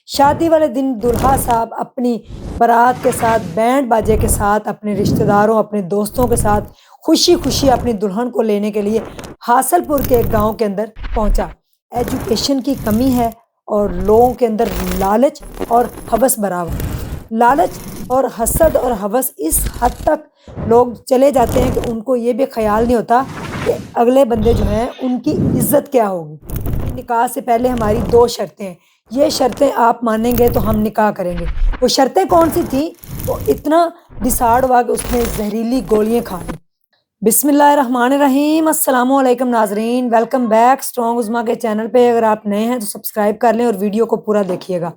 شادی والے دن دولہا صاحب اپنی بارات کے ساتھ بینڈ باجے کے ساتھ اپنے رشتہ داروں اپنے دوستوں کے ساتھ خوشی خوشی اپنی دلہن کو لینے کے لیے حاصل پور کے ایک گاؤں کے اندر پہنچا۔ ایجوکیشن کی کمی ہے اور لوگوں کے اندر لالچ اور ہوس بھرا ہوا ہے۔ لالچ اور حسد اور ہوس اس حد تک لوگ چلے جاتے ہیں کہ ان کو یہ بھی خیال نہیں ہوتا کہ اگلے بندے جو ہیں ان کی عزت کیا ہوگی۔ نکاح سے پہلے ہماری 2 شرطیں ہیں، یہ شرطیں آپ مانیں گے تو ہم نکاح کریں گے۔ وہ شرطیں کون سی تھیں؟ وہ اتنا ڈسارڈ ہوا کہ اس نے زہریلی گولیاں کھا لی۔ بسم اللہ الرحمن الرحیم۔ السلام علیکم ناظرین، ویلکم بیک اسٹرانگ عظمیٰ کے چینل پہ۔ اگر آپ نئے ہیں تو سبسکرائب کر لیں اور ویڈیو کو پورا دیکھیے گا۔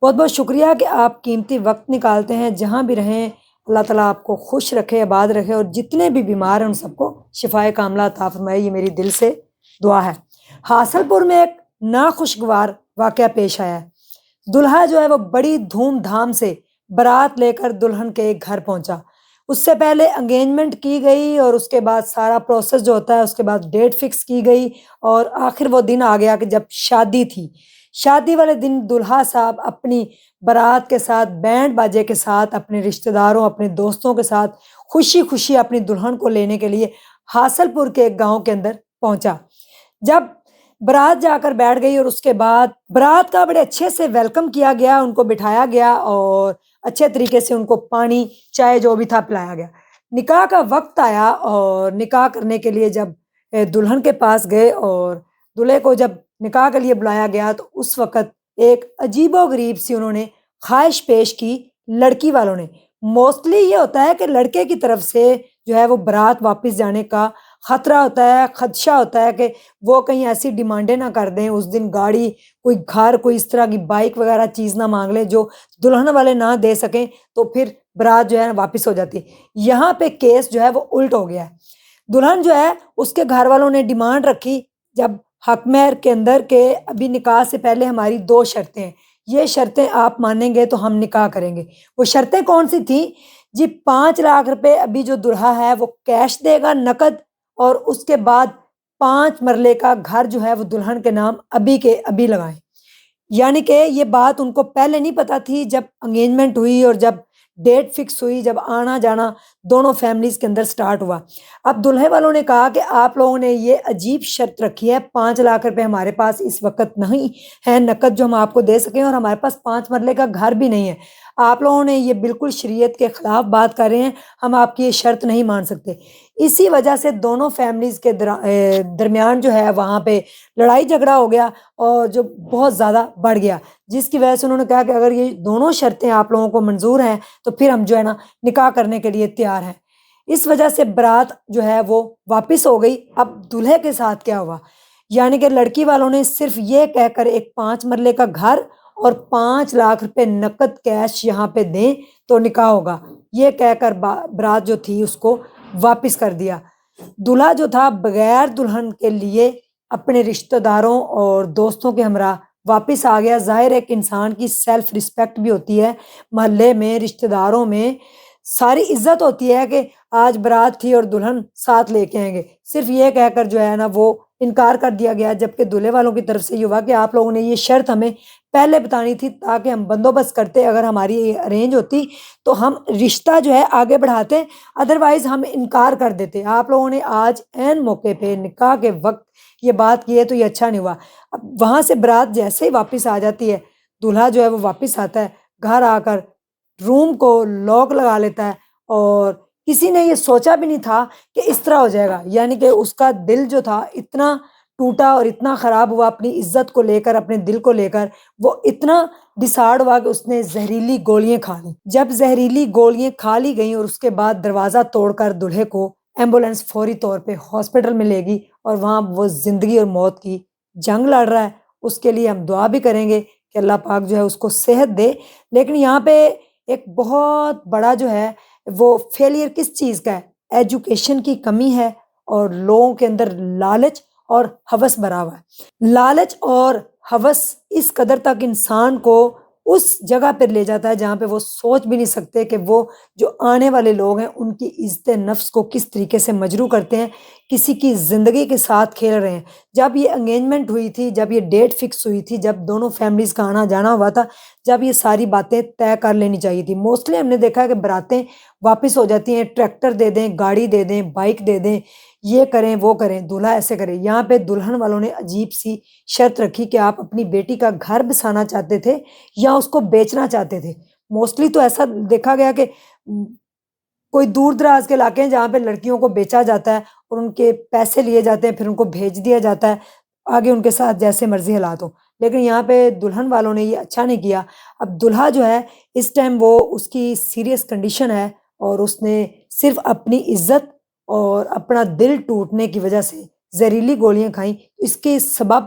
بہت بہت شکریہ کہ آپ قیمتی وقت نکالتے ہیں، جہاں بھی رہیں اللہ تعالیٰ آپ کو خوش رکھے، آباد رکھے، اور جتنے بھی بیمار ہیں ان سب کو شفائے کاملہ عطا فرمائے، یہ میری دل سے دعا ہے۔ حاصل پور میں ایک ناخوشگوار واقعہ پیش آیا ہے۔ دلہا جو ہے وہ بڑی دھوم دھام سے بارات لے کر دلہن کے ایک گھر پہنچا۔ اس سے پہلے انگیجمنٹ کی گئی اور اس کے بعد سارا پروسیس جو ہوتا ہے اس کے بعد ڈیٹ فکس کی گئی، اور آخر وہ دن آ گیا کہ جب شادی تھی۔ شادی والے دن دولہا صاحب اپنی بارات کے ساتھ بینڈ باجے کے ساتھ اپنے رشتہ داروں اپنے دوستوں کے ساتھ خوشی خوشی اپنی دلہن کو لینے کے لیے حاصل پور کے ایک گاؤں کے اندر پہنچا۔ جب بارات جا کر بیٹھ گئی اور اس کے بعد بارات کا بڑے اچھے سے ویلکم کیا گیا، ان کو بٹھایا گیا اور اچھے طریقے سے ان کو پانی چائے جو بھی تھا پلایا گیا۔ نکاح کا وقت آیا اور نکاح کرنے کے لیے جب دلہن کے پاس گئے اور دولہے کو جب نکاح کے لیے بلایا گیا تو اس وقت ایک عجیب و غریب سی انہوں نے خواہش پیش کی لڑکی والوں نے۔ موسٹلی یہ ہوتا ہے کہ لڑکے کی طرف سے جو ہے وہ بارات واپس جانے کا خطرہ ہوتا ہے، خدشہ ہوتا ہے کہ وہ کہیں ایسی ڈیمانڈیں نہ کر دیں اس دن، گاڑی کوئی گھر کوئی اس طرح کی بائک وغیرہ چیز نہ مانگ لیں جو دلہن والے نہ دے سکیں، تو پھر بارات جو ہے واپس ہو جاتی ہے۔ یہاں پہ کیس جو ہے وہ الٹ ہو گیا ہے۔ دلہن جو ہے اس کے گھر والوں نے ڈیمانڈ رکھی جب حق مہر کے اندر کہ ابھی نکاح سے پہلے ہماری 2 شرطیں ہیں، یہ شرطیں آپ مانیں گے تو ہم نکاح کریں گے۔ وہ شرطیں کون سی تھیں؟ جی 5 لاکھ روپے ابھی جو دلہا ہے وہ کیش دے گا نقد، اور اس کے بعد 5 مرلے کا گھر جو ہے وہ دلہن کے نام ابھی کے ابھی لگائیں۔ یعنی کہ یہ بات ان کو پہلے نہیں پتہ تھی، جب انگیجمنٹ ہوئی اور جب ڈیٹ فکس ہوئی، جب آنا جانا دونوں فیملیز کے اندر سٹارٹ ہوا۔ اب دلہے والوں نے کہا کہ آپ لوگوں نے یہ عجیب شرط رکھی ہے، 5 لاکھ روپے ہمارے پاس اس وقت نہیں ہے نقد جو ہم آپ کو دے سکیں، اور ہمارے پاس 5 مرلے کا گھر بھی نہیں ہے۔ آپ لوگوں نے یہ بالکل شریعت کے خلاف بات کر رہے ہیں، ہم آپ کی یہ شرط نہیں مان سکتے۔ اسی وجہ سے دونوں فیملیز کے درمیان جو ہے وہاں پہ لڑائی جھگڑا ہو گیا، اور جو بہت زیادہ بڑھ گیا، جس کی وجہ سے انہوں نے کہا کہ اگر یہ دونوں شرطیں آپ لوگوں کو منظور ہیں تو پھر ہم جو ہے نا نکاح کرنے کے لیے تیار ہیں۔ اس وجہ سے بارات جو ہے وہ واپس ہو گئی۔ اب دولہے کے ساتھ کیا ہوا؟ یعنی کہ لڑکی والوں نے صرف یہ کہہ کر ایک 5 مرلے کا گھر اور 5 لاکھ روپے نقد کیش یہاں پہ دیں تو نکاح ہوگا، یہ کہہ کر بارات جو تھی اس کو واپس کر دیا۔ دولہا جو تھا بغیر دلہن کے لیے اپنے رشتہ داروں اور دوستوں کے ہمراہ واپس آ گیا۔ ظاہر ایک انسان کی سیلف رسپیکٹ بھی ہوتی ہے، محلے میں رشتہ داروں میں ساری عزت ہوتی ہے کہ آج بارات تھی اور دلہن ساتھ لے کے آئیں گے، صرف یہ کہہ کر جو ہے نا وہ انکار کر دیا گیا، جبکہ دولہے والوں کی طرف سے یہ ہوا کہ آپ لوگوں نے یہ شرط ہمیں پہلے بتانی تھی تاکہ ہم بندوبست کرتے، اگر ہماری ارینج ہوتی تو ہم رشتہ جو ہے آگے بڑھاتے، ادروائز ہم انکار کر دیتے۔ آپ لوگوں نے آج عین موقع پہ نکاح کے وقت یہ بات کی ہے تو یہ اچھا نہیں ہوا۔ اب وہاں سے بارات جیسے ہی واپس آ جاتی ہے، دولہا جو ہے وہ واپس آتا ہے، گھر آ کر روم کو لاک لگا لیتا ہے، اور کسی نے یہ سوچا بھی نہیں تھا کہ اس طرح ہو جائے گا۔ یعنی کہ اس کا دل جو تھا اتنا ٹوٹا اور اتنا خراب ہوا اپنی عزت کو لے کر، اپنے دل کو لے کر، وہ اتنا ڈسارڈ ہوا کہ اس نے زہریلی گولیاں کھا لی۔ جب زہریلی گولیاں کھا لی گئیں اور اس کے بعد دروازہ توڑ کر دولہے کو ایمبولینس فوری طور پہ ہاسپٹل میں لے گئی، اور وہاں وہ زندگی اور موت کی جنگ لڑ رہا ہے۔ اس کے لیے ہم دعا بھی کریں گے کہ اللہ پاک جو ہے اس کو صحت دے۔ لیکن یہاں پہ ایک بہت بڑا جو ہے وہ فیلئر کس چیز کا ہے؟ ایجوکیشن کی کمی ہے، اور لوگوں کے اندر لالچ اور ہوس بھرا ہوا ہے۔ لالچ اور ہوس اس قدر تک انسان کو اس جگہ پر لے جاتا ہے جہاں پہ وہ سوچ بھی نہیں سکتے کہ وہ جو آنے والے لوگ ہیں ان کی عزت نفس کو کس طریقے سے مجروح کرتے ہیں، کسی کی زندگی کے ساتھ کھیل رہے ہیں۔ جب یہ انگیجمنٹ ہوئی تھی، جب یہ ڈیٹ فکس ہوئی تھی، جب دونوں فیملیز کا آنا جانا ہوا تھا، جب یہ ساری باتیں طے کر لینی چاہیے تھی۔ موسٹلی ہم نے دیکھا ہے کہ براتیں واپس ہو جاتی ہیں، ٹریکٹر دے دیں، گاڑی دے دیں، بائک دے دیں، یہ کریں وہ کریں، دولہا ایسے کرے۔ یہاں پہ دلہن والوں نے عجیب سی شرط رکھی کہ آپ اپنی بیٹی کا گھر بسانا چاہتے تھے یا اس کو بیچنا چاہتے تھے۔ موسٹلی تو ایسا دیکھا گیا کہ کوئی دور دراز کے علاقے ہیں جہاں پہ لڑکیوں کو بیچا جاتا ہے اور ان کے پیسے لیے جاتے ہیں، پھر ان کو بھیج دیا جاتا ہے آگے ان کے ساتھ جیسے مرضی حالات ہوں۔ لیکن یہاں پہ دلہن والوں نے یہ اچھا نہیں کیا۔ اب دلہا جو ہے اس ٹائم وہ اس کی سیریس کنڈیشن ہے اور اس نے صرف اپنی عزت اور اپنا دل ٹوٹنے کی وجہ سے زہریلی گولیاں کھائیں۔ اس کے سبب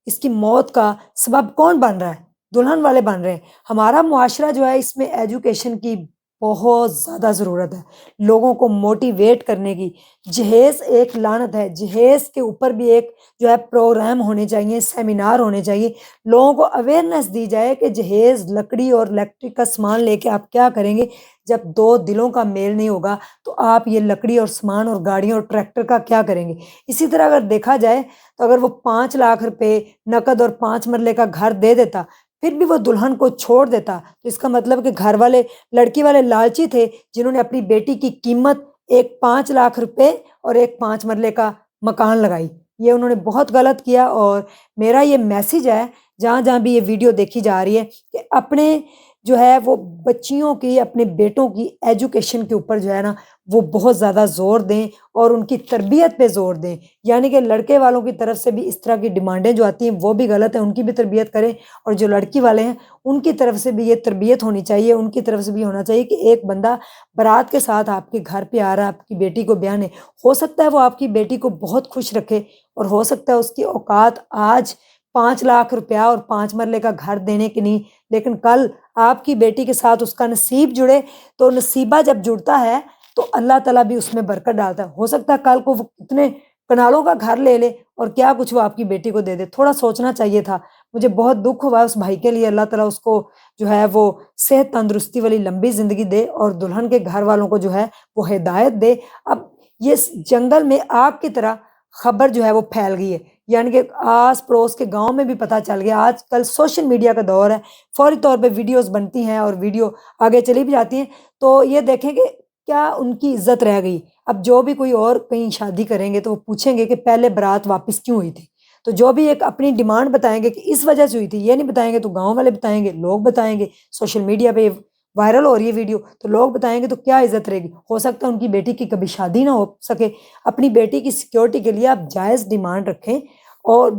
اس کی موت کا سبب کون بن رہا ہے؟ دلہن والے بن رہے ہیں۔ ہمارا معاشرہ جو ہے اس میں ایجوکیشن کی بہت زیادہ ضرورت ہے، لوگوں کو موٹیویٹ کرنے کی۔ جہیز ایک لعنت ہے، جہیز کے اوپر بھی ایک جو ہے پروگرام ہونے چاہیے، سیمینار ہونے چاہیے، لوگوں کو اویئرنیس دی جائے کہ جہیز لکڑی اور الیکٹرک کا سامان لے کے آپ کیا کریں گے جب دو دلوں کا میل نہیں ہوگا، تو آپ یہ لکڑی اور سامان اور گاڑیوں اور ٹریکٹر کا کیا کریں گے۔ اسی طرح اگر دیکھا جائے تو اگر وہ 5 لاکھ روپے نقد اور 5 مرلے کا گھر دے دیتا پھر بھی وہ دلہن کو چھوڑ دیتا، تو اس کا مطلب کہ گھر والے لڑکی والے لالچی تھے جنہوں نے اپنی بیٹی کی قیمت ایک 5 لاکھ روپے اور ایک 5 مرلے کا مکان لگائی۔ یہ انہوں نے بہت غلط کیا، اور میرا یہ میسیج ہے جہاں جہاں بھی یہ ویڈیو دیکھی جا رہی ہے کہ اپنے جو ہے وہ بچیوں کی، اپنے بیٹوں کی ایجوکیشن کے اوپر جو ہے نا وہ بہت زیادہ زور دیں اور ان کی تربیت پہ زور دیں۔ یعنی کہ لڑکے والوں کی طرف سے بھی اس طرح کی ڈیمانڈیں جو آتی ہیں وہ بھی غلط ہیں، ان کی بھی تربیت کریں، اور جو لڑکی والے ہیں ان کی طرف سے بھی یہ تربیت ہونی چاہیے، ان کی طرف سے بھی ہونا چاہیے کہ ایک بندہ برات کے ساتھ آپ کے گھر پہ آ رہا ہے، آپ کی بیٹی کو بیانے، ہو سکتا ہے وہ آپ کی بیٹی کو بہت خوش رکھے، اور ہو سکتا ہے اس کی اوقات آج 5 لاکھ روپیہ اور 5 مرلے کا گھر دینے کی نہیں، لیکن کل آپ کی بیٹی کے ساتھ اس کا نصیب جڑے، تو نصیبہ جب جڑتا ہے تو اللہ تعالیٰ بھی اس میں برکت ڈالتا ہے۔ ہو سکتا ہے کل کو وہ کتنے کنالوں کا گھر لے لے اور کیا کچھ وہ آپ کی بیٹی کو دے دے۔ تھوڑا سوچنا چاہیے تھا۔ مجھے بہت دکھ ہوا اس بھائی کے لیے، اللہ تعالیٰ اس کو جو ہے وہ صحت تندرستی والی لمبی زندگی دے، اور دلہن کے گھر والوں کو جو ہے وہ ہدایت دے۔ اب یہ جنگل میں آگ کی طرح خبر جو ہے وہ پھیل گئی ہے، یعنی کہ آس پڑوس کے گاؤں میں بھی پتہ چل گیا۔ آج کل سوشل میڈیا کا دور ہے، فوری طور پہ ویڈیوز بنتی ہیں اور ویڈیو آگے چلی بھی جاتی ہیں، تو یہ دیکھیں کہ کیا ان کی عزت رہ گئی۔ اب جو بھی کوئی اور کہیں شادی کریں گے تو وہ پوچھیں گے کہ پہلے برات واپس کیوں ہوئی تھی، تو جو بھی ایک اپنی ڈیمانڈ بتائیں گے کہ اس وجہ سے ہوئی تھی، یہ نہیں بتائیں گے تو گاؤں والے بتائیں گے، لوگ بتائیں گے، سوشل میڈیا پہ وائرل ہو رہی ہے ویڈیو، تو لوگ بتائیں گے، تو کیا عزت رہے گی۔ ہو سکتا ہے ان کی بیٹی کی کبھی شادی نہ ہو سکے۔ اپنی بیٹی کی سیکیورٹی کے لیے آپ جائز ڈیمانڈ رکھیں اور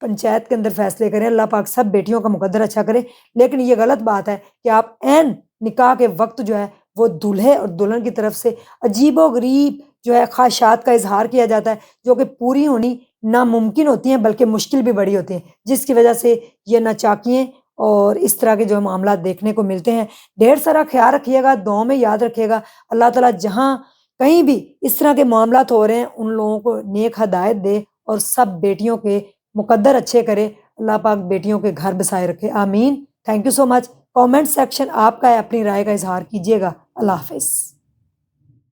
پنچایت کے اندر فیصلے کریں، اللہ پاک سب بیٹیوں کا مقدر اچھا کرے۔ لیکن یہ غلط بات ہے کہ آپ عین نکاح کے وقت جو ہے وہ دولہے اور دلہن کی طرف سے عجیب و غریب جو ہے خواہشات کا اظہار کیا جاتا ہے، جو کہ پوری ہونی ناممکن ہوتی ہیں بلکہ مشکل بھی بڑی ہوتی ہیں، جس کی وجہ سے یہ ناچاکیاں اور اس طرح کے جو معاملات دیکھنے کو ملتے ہیں۔ ڈھیر سارا خیال رکھیے گا، دعاؤں میں یاد رکھیے گا۔ اللہ تعالیٰ جہاں کہیں بھی اس طرح کے معاملات ہو رہے ہیں ان لوگوں کو نیک ہدایت دے اور سب بیٹیوں کے مقدر اچھے کرے۔ اللہ پاک بیٹیوں کے گھر بسائے رکھے، آمین۔ Thank you so much. Comment section آپ کا ہے، اپنی رائے کا اظہار کیجیے گا۔ اللہ حافظ۔